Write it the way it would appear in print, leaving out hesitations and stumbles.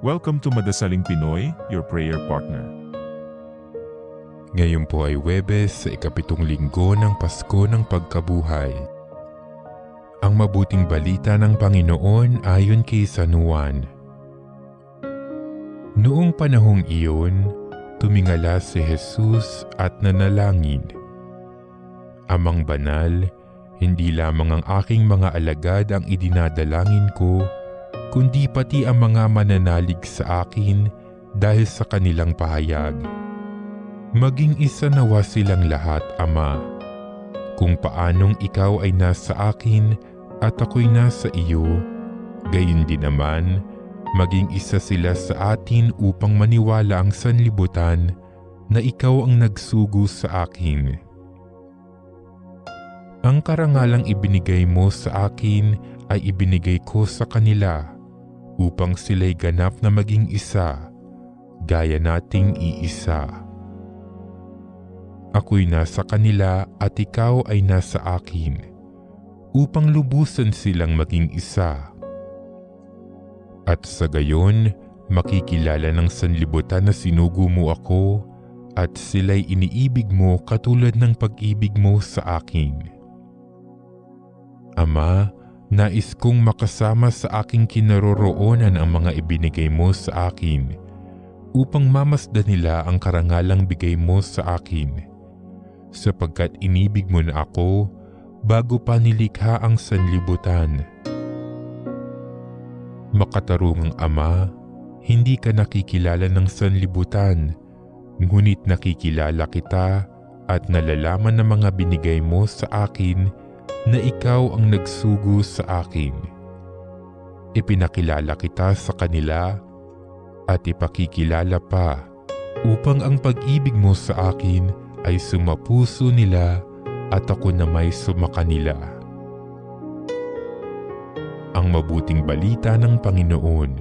Welcome to Madasaling Pinoy, your prayer partner. Ngayon po ay Huwebes sa ikapitong linggo ng Pasko ng Pagkabuhay. Ang mabuting balita ng Panginoon ayon kay San Juan. Noong panahong iyon, tumingala si Jesus at nanalangin. Amang banal, hindi lamang ang aking mga alagad ang idinadalangin ko, kundi pati ang mga mananalig sa akin dahil sa kanilang pahayag. Maging isa nawa silang lahat, Ama, kung paanong ikaw ay nasa akin at ako'y nasa iyo, gayon din naman, maging isa sila sa atin upang maniwala ang sanlibutan na ikaw ang nagsugo sa akin. Ang karangalang ibinigay mo sa akin ay ibinigay ko sa kanila, upang sila'y ganap na maging isa, gaya nating iisa. Ako'y nasa kanila at ikaw ay nasa akin, upang lubusan silang maging isa. At sa gayon, makikilala ng sanlibutan na sinugo mo ako at sila'y iniibig mo katulad ng pag-ibig mo sa akin. Ama, nais kong makasama sa aking kinaroroonan ang mga ibinigay mo sa akin upang mamasdan nila ang karangalang bigay mo sa akin, sapagkat inibig mo na ako bago pa nilikha ang sanlibutan. Makatarungang Ama, hindi ka nakikilala ng sanlibutan, ngunit nakikilala kita at nalalaman ng mga binigay mo sa akin na ikaw ang nagsugo sa akin. Ipinakilala kita sa kanila at ipakikilala pa upang ang pag-ibig mo sa akin ay sumapuso nila at ako na may sumakanila. Ang mabuting balita ng Panginoon.